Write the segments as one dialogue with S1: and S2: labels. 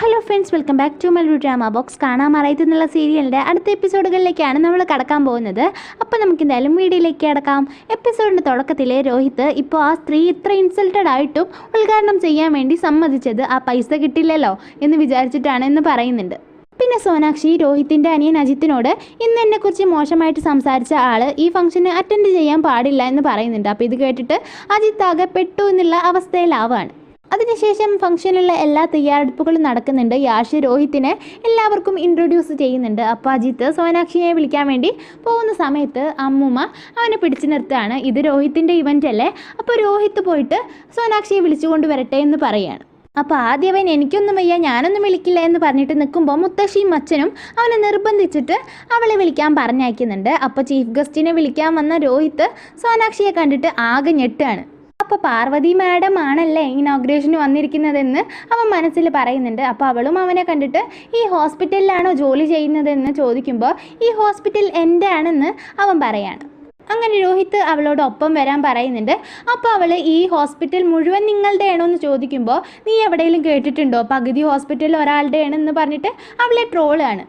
S1: Hello friends, welcome back to my drama box. കാണാൻ മറയത്തുന്നുള്ള സീരിയലിൻ്റെ അടുത്ത എപ്പിസോഡുകളിലേക്കാണ് നമ്മൾ കടക്കാൻ പോകുന്നത്. അപ്പോൾ നമുക്ക് എന്തായാലും വീഡിയോയിലേക്ക് കടക്കാം. എപ്പിസോഡിൻ്റെ തുടക്കത്തിൽ രോഹിത് ഇപ്പോൾ ആ സ്ത്രീ ഇത്ര ഇൻസൾട്ടഡ് ആയിട്ടും ഉദ്ഘാടനം ചെയ്യാൻ വേണ്ടി സമ്മതിച്ചത് ആ പൈസ കിട്ടില്ലല്ലോ എന്ന് വിചാരിച്ചിട്ടാണ് എന്ന് പറയുന്നുണ്ട്. പിന്നെ സോനാക്ഷി രോഹിത്തിൻ്റെ അനിയൻ അജിത്തിനോട് ഇന്ന് എന്നെക്കുറിച്ച് മോശമായിട്ട് സംസാരിച്ച ആൾ ഈ ഫംഗ്ഷന് അറ്റൻഡ് ചെയ്യാൻ പാടില്ല എന്ന് പറയുന്നുണ്ട്. അപ്പോൾ ഇത് കേട്ടിട്ട് അജിത്ത് ആകെ പെട്ടു എന്നുള്ള അവസ്ഥയിലാവാണ്. അതിനുശേഷം ഫംഗ്ഷനിലുള്ള എല്ലാ തയ്യാറെടുപ്പുകളും നടക്കുന്നുണ്ട്. യാഷ് രോഹിത്തിനെ എല്ലാവർക്കും ഇൻട്രൊഡ്യൂസ് ചെയ്യുന്നുണ്ട്. അപ്പോൾ അജിത്ത് സോനാക്ഷിയെ വിളിക്കാൻ വേണ്ടി പോകുന്ന സമയത്ത് അമ്മൂമ്മ അവനെ പിടിച്ചു നിർത്തുകയാണ്. ഇത് രോഹിത്തിൻ്റെ ഇവൻ്റ് അല്ലേ, അപ്പോൾ രോഹിത്ത് പോയിട്ട് സോനാക്ഷിയെ വിളിച്ചുകൊണ്ട് വരട്ടെ എന്ന് പറയുകയാണ്. അപ്പോൾ ആദ്യം അവൻ എനിക്കൊന്നും വയ്യ, ഞാനൊന്നും വിളിക്കില്ല എന്ന് പറഞ്ഞിട്ട് നിൽക്കുമ്പോൾ മുത്തശ്ശിയും അച്ഛനും അവനെ നിർബന്ധിച്ചിട്ട് അവളെ വിളിക്കാൻ പറഞ്ഞയക്കുന്നുണ്ട്. അപ്പോൾ ചീഫ് ഗസ്റ്റിനെ വിളിക്കാൻ വന്ന രോഹിത്ത് സോനാക്ഷിയെ കണ്ടിട്ട് ആകെ ഞെട്ടാണ്. അപ്പോൾ പാർവതി മാഡം ആണല്ലേ ഇനോഗ്രേഷന് വന്നിരിക്കുന്നതെന്ന് അവൻ മനസ്സിൽ പറയുന്നുണ്ട്. അപ്പോൾ അവളും അവനെ കണ്ടിട്ട് ഈ ഹോസ്പിറ്റലിലാണോ ജോലി ചെയ്യുന്നതെന്ന് ചോദിക്കുമ്പോൾ ഈ ഹോസ്പിറ്റൽ എൻ്റെ ആണെന്ന് അവൻ പറയാണ്. അങ്ങനെ രോഹിത്ത് അവളോടൊപ്പം വരാൻ പറയുന്നുണ്ട്. അപ്പോൾ അവൾ ഈ ഹോസ്പിറ്റൽ മുഴുവൻ നിങ്ങളുടെ ആണോ എന്ന് ചോദിക്കുമ്പോൾ നീ എവിടെയെങ്കിലും കേട്ടിട്ടുണ്ടോ പകുതി ഹോസ്പിറ്റൽ ഒരാളുടെ ആണെന്ന് പറഞ്ഞിട്ട് അവളെ ട്രോളാണ്.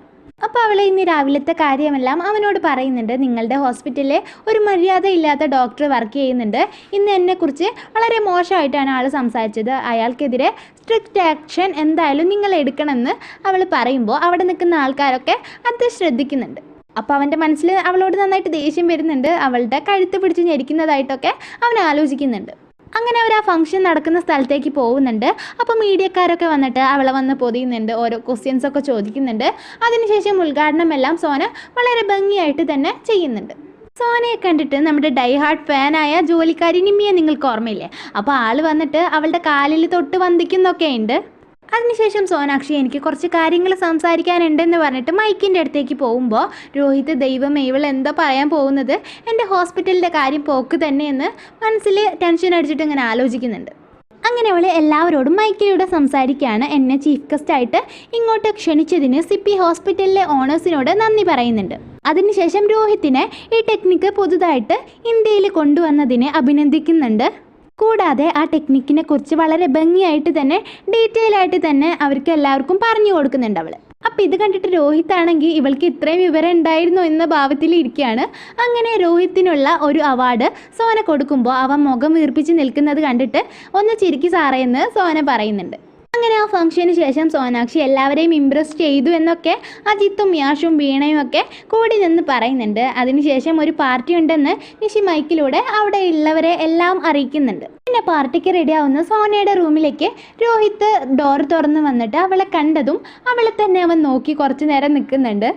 S1: അപ്പോൾ അവൾ ഇന്ന് രാവിലത്തെ കാര്യമെല്ലാം അവനോട് പറയുന്നുണ്ട്. നിങ്ങളുടെ ഹോസ്പിറ്റലിലെ ഒരു മര്യാദ ഇല്ലാത്ത ഡോക്ടർ വർക്ക് ചെയ്യുന്നുണ്ട്. ഇന്ന് എന്നെക്കുറിച്ച് വളരെ മോശമായിട്ടാണ് ആൾ സംസാരിച്ചത്. അയാൾക്കെതിരെ സ്ട്രിക്റ്റ് ആക്ഷൻ എന്തായാലും നിങ്ങൾ എടുക്കണമെന്ന് അവൾ പറയുമ്പോൾ അവിടെ നിൽക്കുന്ന ആൾക്കാരൊക്കെ അത് ശ്രദ്ധിക്കുന്നുണ്ട്. അപ്പോൾ അവൻ്റെ മനസ്സിൽ അവളോട് നന്നായിട്ട് ദേഷ്യം വരുന്നുണ്ട്. അവളുടെ കഴുത്ത് പിടിച്ച് ഞെരിക്കുന്നതായിട്ടൊക്കെ അവൻ ആലോചിക്കുന്നുണ്ട്. അങ്ങനെ അവർ ആ ഫംഗ്ഷൻ നടക്കുന്ന സ്ഥലത്തേക്ക് പോകുന്നുണ്ട്. അപ്പോൾ മീഡിയക്കാരൊക്കെ വന്നിട്ട് അവളെ വന്ന് പൊതിയുന്നുണ്ട്, ഓരോ ക്വസ്റ്റ്യൻസൊക്കെ ചോദിക്കുന്നുണ്ട്. അതിനുശേഷം ഉദ്ഘാടനമെല്ലാം സോന വളരെ ഭംഗിയായിട്ട് തന്നെ ചെയ്യുന്നുണ്ട്. സോനയെ കണ്ടിട്ട് നമ്മുടെ ഡൈ ഹാർട്ട് ഫാനായ ജോലിക്കാരി നിമ്മിയെ നിങ്ങൾക്ക് ഓർമ്മയില്ലേ? അപ്പോൾ ആൾ വന്നിട്ട് അവളുടെ കാലിൽ തൊട്ട് വന്ദിക്കുന്നൊക്കെ ഉണ്ട്. അതിനുശേഷം സോനാക്ഷി എനിക്ക് കുറച്ച് കാര്യങ്ങൾ സംസാരിക്കാനുണ്ടെന്ന് പറഞ്ഞിട്ട് മൈക്കിൻ്റെ അടുത്തേക്ക് പോകുമ്പോൾ രോഹിത് ദൈവമേ ഇവൾ എന്താ പറയാൻ പോകുന്നത്, എൻ്റെ ഹോസ്പിറ്റലിൻ്റെ കാര്യം പോക്ക് തന്നെയെന്ന് മനസ്സിൽ ടെൻഷൻ അടിച്ചിട്ട് ഇങ്ങനെ ആലോചിക്കുന്നുണ്ട്. അങ്ങനെ അവൾ എല്ലാവരോടും മൈക്കിലൂടെ സംസാരിക്കുകയാണ്. എന്നെ ചീഫ് ഗസ്റ്റായിട്ട് ഇങ്ങോട്ട് ക്ഷണിച്ചതിന് സിപ്പി ഹോസ്പിറ്റലിലെ ഓണേഴ്സിനോട് നന്ദി പറയുന്നുണ്ട്. അതിനുശേഷം രോഹിത്തിനെ ഈ ടെക്നിക്ക് പുതുതായിട്ട് ഇന്ത്യയിൽ കൊണ്ടുവന്നതിനെ അഭിനന്ദിക്കുന്നുണ്ട്. കൂടാതെ ആ ടെക്നിക്കിനെ കുറിച്ച് വളരെ ഭംഗിയായിട്ട് തന്നെ ഡീറ്റെയിൽ ആയിട്ട് തന്നെ അവർക്ക് എല്ലാവർക്കും പറഞ്ഞു കൊടുക്കുന്നുണ്ട് അവൾ. അപ്പോൾ ഇത് കണ്ടിട്ട് രോഹിത് ആണെങ്കിൽ ഇവൾക്ക് ഇത്രയും വിവരം ഉണ്ടായിരുന്നു എന്ന ഭാവത്തിൽ ഇരിക്കുകയാണ്. അങ്ങനെ രോഹിത്തിനുള്ള ഒരു അവാർഡ് സോന കൊടുക്കുമ്പോൾ അവൻ മുഖം വീർപ്പിച്ച് നിൽക്കുന്നത് കണ്ടിട്ട് ഒന്ന് ചിരിക്കി സാറേ എന്ന് സോന പറയുന്നുണ്ട്. അങ്ങനെ ആ ഫംഗ്ഷന് ശേഷം സോനാക്ഷി എല്ലാവരെയും ഇംപ്രസ് ചെയ്തു എന്നൊക്കെ അജിത്തും യാഷും വീണയും ഒക്കെ കൂടി നിന്ന് പറയുന്നുണ്ട്. അതിനുശേഷം ഒരു പാർട്ടി ഉണ്ടെന്ന് നിഷി മൈക്കിലൂടെ അവിടെ ഉള്ളവരെ എല്ലാം അറിയിക്കുന്നുണ്ട്. പിന്നെ പാർട്ടിക്ക് റെഡിയാവുന്ന സോനയുടെ റൂമിലേക്ക് രോഹിത്ത് ഡോർ തുറന്ന് വന്നിട്ട് അവളെ കണ്ടതും അവളെ തന്നെ അവൻ നോക്കി കുറച്ച് നേരം നിൽക്കുന്നുണ്ട്.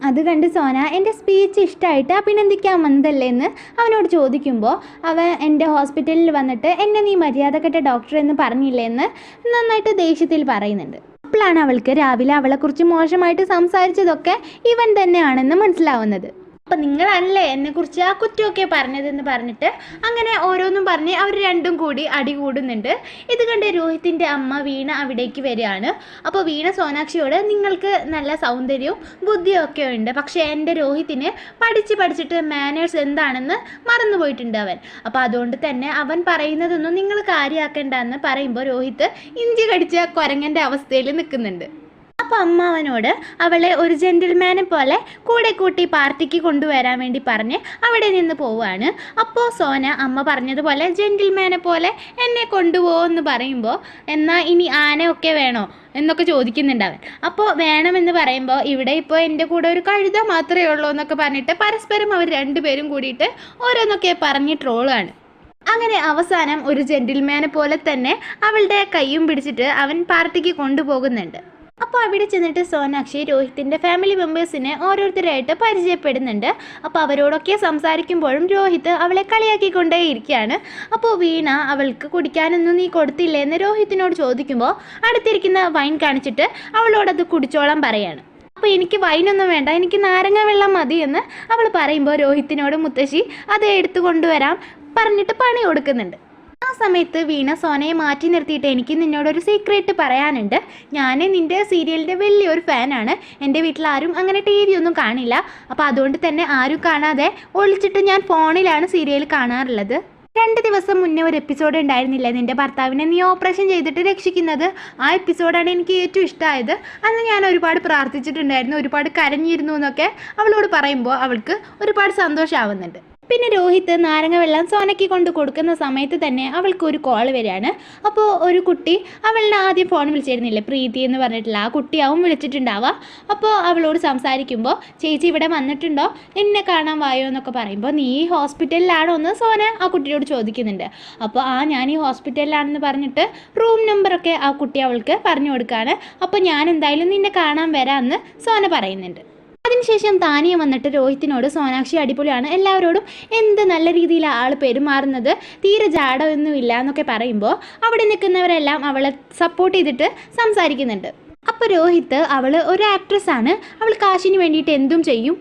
S1: അത് കണ്ട് സോന എൻ്റെ സ്പീച്ച് ഇഷ്ടമായിട്ട് അഭിനന്ദിക്കാൻ വന്നതല്ലേ എന്ന് അവനോട് ചോദിക്കുമ്പോൾ അവൻ എൻ്റെ ഹോസ്പിറ്റലിൽ വന്നിട്ട് എന്നെ നീ മര്യാദക്കെട്ട ഡോക്ടർ എന്ന് പറഞ്ഞില്ലേ എന്ന് നന്നായിട്ട് ദേഷ്യത്തിൽ പറയുന്നുണ്ട്. അപ്പോഴാണ് അവൾക്ക് രാവിലെ അവളെക്കുറിച്ച് മോശമായിട്ട് സംസാരിച്ചതൊക്കെ ഇവൻ തന്നെയാണെന്ന് മനസ്സിലാവുന്നത്. അപ്പം നിങ്ങളാണല്ലേ എന്നെക്കുറിച്ച് ആ കുറ്റമൊക്കെ പറഞ്ഞതെന്ന് പറഞ്ഞിട്ട് അങ്ങനെ ഓരോന്നും പറഞ്ഞ് അവർ രണ്ടും കൂടി അടി കൂടുന്നുണ്ട്. ഇത് കണ്ട് രോഹിത്തിൻ്റെ അമ്മ വീണ അവിടേക്ക് വരികയാണ്. അപ്പോൾ വീണ സോനാക്ഷിയോട് നിങ്ങൾക്ക് നല്ല സൗന്ദര്യവും ബുദ്ധിയും ഒക്കെ ഉണ്ട്, പക്ഷേ എൻ്റെ രോഹിത്തിന് പഠിച്ചിട്ട് മാനേഴ്സ് എന്താണെന്ന് മറന്നുപോയിട്ടുണ്ട് അവൻ. അപ്പോൾ അതുകൊണ്ട് തന്നെ അവൻ പറയുന്നതൊന്നും നിങ്ങൾ കാര്യമാക്കേണ്ടെന്ന് പറയുമ്പോൾ രോഹിത്ത് ഇഞ്ചി കടിച്ച കുരങ്ങൻ്റെ അവസ്ഥയിൽ നിൽക്കുന്നുണ്ട്. അപ്പോൾ അമ്മ അവനോട് അവളെ ഒരു ജെന്റിൽമാനെ പോലെ കൂടെ കൂട്ടി പാർട്ടിക്ക് കൊണ്ടുവരാൻ വേണ്ടി പറഞ്ഞ് അവിടെ നിന്ന് പോവുകയാണ്. അപ്പോൾ സോന അമ്മ പറഞ്ഞതുപോലെ ജെന്റിൽമാനെ പോലെ എന്നെ കൊണ്ടുപോകുമെന്ന് പറയുമ്പോൾ എന്നാൽ ഇനി ആനയൊക്കെ വേണോ എന്നൊക്കെ ചോദിക്കുന്നുണ്ട് അവൻ. അപ്പോൾ വേണമെന്ന് പറയുമ്പോൾ ഇവിടെ ഇപ്പോൾ എൻ്റെ കൂടെ ഒരു കഴുത മാത്രമേ ഉള്ളൂ എന്നൊക്കെ പറഞ്ഞിട്ട് പരസ്പരം അവർ രണ്ടുപേരും കൂടിയിട്ട് ഓരോന്നൊക്കെ പറഞ്ഞ് ട്രോളാണ്. അങ്ങനെ അവസാനം ഒരു ജെന്റിൽമാനെ പോലെ തന്നെ അവളുടെ കൈയും പിടിച്ചിട്ട് അവൻ പാർട്ടിക്ക് കൊണ്ടുപോകുന്നുണ്ട്. അപ്പോൾ അവിടെ ചെന്നിട്ട് സോനാക്ഷി രോഹിത്തിൻ്റെ ഫാമിലി മെമ്പേഴ്സിനെ ഓരോരുത്തരായിട്ട് പരിചയപ്പെടുന്നുണ്ട്. അപ്പോൾ അവരോടൊക്കെ സംസാരിക്കുമ്പോഴും രോഹിത്ത് അവളെ കളിയാക്കിക്കൊണ്ടേ ഇരിക്കുകയാണ്. അപ്പോൾ വീണ അവൾക്ക് കുടിക്കാനൊന്നും നീ കൊടുത്തില്ലേ എന്ന് രോഹിത്തിനോട് ചോദിക്കുമ്പോൾ അടുത്തിരിക്കുന്ന വൈൻ കാണിച്ചിട്ട് അവളോടത് കുടിച്ചോളാൻ പറയാണ്. അപ്പോൾ എനിക്ക് വൈനൊന്നും വേണ്ട, എനിക്ക് നാരങ്ങ വെള്ളം മതി എന്ന് അവൾ പറയുമ്പോൾ രോഹിത്തിനോട് മുത്തശ്ശി അത് എടുത്തു കൊണ്ടുവരാൻ പറഞ്ഞിട്ട് പണി കൊടുക്കുന്നുണ്ട്. ആ സമയത്ത് വീണ സോനയെ മാറ്റി നിർത്തിയിട്ട് എനിക്ക് നിന്നോടൊരു സീക്രട്ട് പറയാനുണ്ട്. ഞാൻ നിൻ്റെ സീരിയലിൻ്റെ വലിയൊരു ഫാനാണ്. എൻ്റെ വീട്ടിൽ ആരും അങ്ങനെ TV ഒന്നും കാണില്ല. അപ്പോൾ അതുകൊണ്ട് തന്നെ ആരും കാണാതെ ഒളിച്ചിട്ട് ഞാൻ ഫോണിലാണ് സീരിയൽ കാണാറുള്ളത്. 2 ദിവസം മുന്നേ ഒരു എപ്പിസോഡ് ഉണ്ടായിരുന്നില്ല, നിൻ്റെ ഭർത്താവിനെ നീ ഓപ്പറേഷൻ ചെയ്തിട്ട് രക്ഷിക്കുന്നത്. ആ എപ്പിസോഡാണ് എനിക്ക് ഏറ്റവും ഇഷ്ടമായത്. അന്ന് ഞാൻ ഒരുപാട് പ്രാർത്ഥിച്ചിട്ടുണ്ടായിരുന്നു, ഒരുപാട് കരഞ്ഞിരുന്നു എന്നൊക്കെ അവളോട് പറയുമ്പോൾ അവൾക്ക് ഒരുപാട് സന്തോഷമാവുന്നുണ്ട്. പിന്നെ രോഹിത് നാരങ്ങ വെള്ളം സോനയ്ക്ക് കൊണ്ട് കൊടുക്കുന്ന സമയത്ത് തന്നെ അവൾക്ക് ഒരു കോൾ വരികയാണ്. അപ്പോൾ ഒരു കുട്ടി അവളുടെ ആദ്യം ഫോൺ വിളിച്ചിരുന്നില്ലേ, പ്രീതി എന്ന് പറഞ്ഞിട്ടില്ല, ആ കുട്ടിയാവും വിളിച്ചിട്ടുണ്ടാവുക. അപ്പോൾ അവളോട് സംസാരിക്കുമ്പോൾ ചേച്ചി ഇവിടെ വന്നിട്ടുണ്ടോ, എന്നെ കാണാൻ വായോ എന്നൊക്കെ പറയുമ്പോൾ നീ ഈ ഹോസ്പിറ്റലിലാണോ എന്ന് സോന ആ കുട്ടിയോട് ചോദിക്കുന്നുണ്ട്. അപ്പോൾ ഞാൻ ഈ ഹോസ്പിറ്റലിലാണെന്ന് പറഞ്ഞിട്ട് റൂം നമ്പറൊക്കെ ആ കുട്ടി അവൾക്ക് പറഞ്ഞു കൊടുക്കുകയാണ്. അപ്പോൾ ഞാൻ എന്തായാലും നിന്നെ കാണാൻ വരാമെന്ന് സോന പറയുന്നുണ്ട്. അതിനുശേഷം താനിയെ വന്നിട്ട് രോഹിത്തിനോട് സോനാക്ഷി അടിപൊളിയാണ്, എല്ലാവരോടും എന്ത് നല്ല രീതിയിൽ ആൾ പെരുമാറുന്നത്, തീരെ ജാടമൊന്നുമില്ല എന്നൊക്കെ പറയുമ്പോൾ അവിടെ നിൽക്കുന്നവരെല്ലാം അവളെ സപ്പോർട്ട് ചെയ്തിട്ട് സംസാരിക്കുന്നുണ്ട്. അപ്പോൾ രോഹിത്ത് അവൾ ഒരു ആക്ട്രസ്സാണ്, അവൾ കാശിന് വേണ്ടിയിട്ട് എന്തും ചെയ്യും,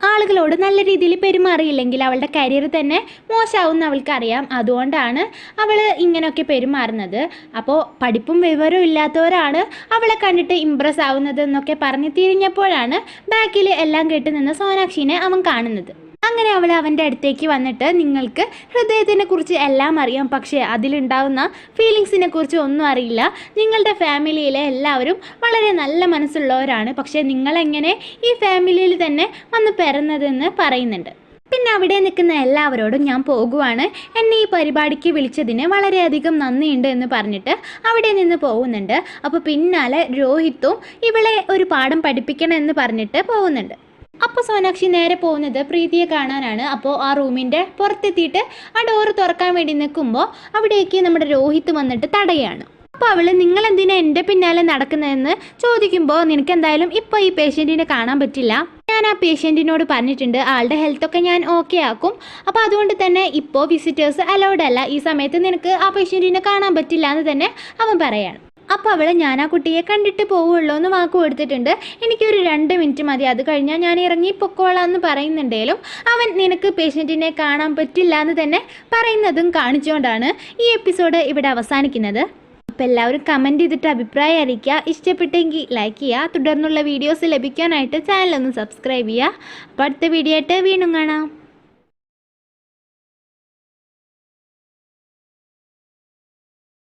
S1: ആളുകളോട് നല്ല രീതിയിൽ പെരുമാറിയില്ലെങ്കിൽ അവളുടെ കരിയർ തന്നെ മോശമാവുമെന്ന് അവൾക്കറിയാം, അതുകൊണ്ടാണ് അവൾ ഇങ്ങനെയൊക്കെ പെരുമാറുന്നത്. അപ്പോൾ പഠിപ്പും വിവരവും ഇല്ലാത്തവരാണ് അവളെ കണ്ടിട്ട് ഇമ്പ്രസ് ആവുന്നത് എന്നൊക്കെ പറഞ്ഞ് തിരിഞ്ഞപ്പോഴാണ് ബാക്കിൽ എല്ലാം കേട്ട് നിന്ന് സോനാക്ഷിനെ അവൻ കാണുന്നത്. അങ്ങനെ അവൾ അവൻ്റെ അടുത്തേക്ക് വന്നിട്ട് നിങ്ങൾക്ക് ഹൃദയത്തിനെ കുറിച്ച് എല്ലാം അറിയാം, പക്ഷേ അതിലുണ്ടാവുന്ന ഫീലിങ്സിനെ കുറിച്ച് ഒന്നും അറിയില്ല, നിങ്ങളുടെ ഫാമിലിയിലെ എല്ലാവരും വളരെ നല്ല മനസ്സുള്ളവരാണ്, പക്ഷേ നിങ്ങളെങ്ങനെ ഈ ഫാമിലിയിൽ തന്നെ വന്ന് പിറന്നതെന്ന് പറയുന്നുണ്ട്. പിന്നെ അവിടെ നിൽക്കുന്ന എല്ലാവരോടും ഞാൻ പോകുവാണ്, എന്നെ ഈ പരിപാടിക്ക് വിളിച്ചതിന് വളരെയധികം നന്ദിയുണ്ട് എന്ന് പറഞ്ഞിട്ട് അവിടെ നിന്ന് പോകുന്നുണ്ട്. അപ്പോൾ പിന്നാലെ രോഹിത്തും ഇവളെ ഒരു പാഠം പഠിപ്പിക്കണം എന്ന് പറഞ്ഞിട്ട് പോകുന്നുണ്ട്. അപ്പോൾ സോനാക്ഷി നേരെ പോകുന്നത് പ്രീതിയെ കാണാനാണ്. അപ്പോൾ ആ റൂമിൻ്റെ പുറത്തെത്തിയിട്ട് ആ ഡോറ് തുറക്കാൻ വേണ്ടി നിൽക്കുമ്പോൾ അവിടേക്ക് നമ്മുടെ രോഹിത്ത് വന്നിട്ട് തടയാണ്. അപ്പോൾ അവൾ നിങ്ങളെന്തിനാ എൻ്റെ പിന്നാലെ നടക്കുന്നതെന്ന് ചോദിക്കുമ്പോൾ നിനക്ക് എന്തായാലും ഇപ്പോൾ ഈ പേഷ്യൻറ്റിനെ കാണാൻ പറ്റില്ല, ഞാൻ ആ പേഷ്യൻറ്റിനോട് പറഞ്ഞിട്ടുണ്ട് ആളുടെ ഹെൽത്തൊക്കെ ഞാൻ ഓക്കെ ആക്കും, അപ്പോൾ അതുകൊണ്ട് തന്നെ ഇപ്പോൾ വിസിറ്റേഴ്സ് അലൗഡ് അല്ല, ഈ സമയത്ത് നിനക്ക് ആ പേഷ്യൻറ്റിനെ കാണാൻ പറ്റില്ല എന്ന് തന്നെ അവൻ പറയാണ്. അപ്പോൾ അവൾ ഞാൻ ആ കുട്ടിയെ കണ്ടിട്ട് പോവുള്ളൂ എന്ന് വാക്ക് കൊടുത്തിട്ടുണ്ട്, എനിക്കൊരു 2 മിനിറ്റ് മതി, അത് കഴിഞ്ഞാൽ ഞാൻ ഇറങ്ങി പൊക്കോളാന്ന് പറയുന്നുണ്ടെങ്കിലും അവൻ നിനക്ക് പേഷ്യൻറ്റിനെ കാണാൻ പറ്റില്ല എന്ന് തന്നെ പറയുന്നതും കാണിച്ചുകൊണ്ടാണ് ഈ എപ്പിസോഡ് ഇവിടെ അവസാനിക്കുന്നത്. അപ്പോൾ എല്ലാവരും കമൻറ്റ് ചെയ്തിട്ട് അഭിപ്രായം അറിയിക്കുക, ഇഷ്ടപ്പെട്ടെങ്കിൽ ലൈക്ക് ചെയ്യുക, തുടർന്നുള്ള വീഡിയോസ് ലഭിക്കാനായിട്ട് ചാനലൊന്ന് സബ്സ്ക്രൈബ് ചെയ്യുക. അപ്പോൾ അടുത്ത വീഡിയോ ആയിട്ട് വീണ്ടും കാണാം.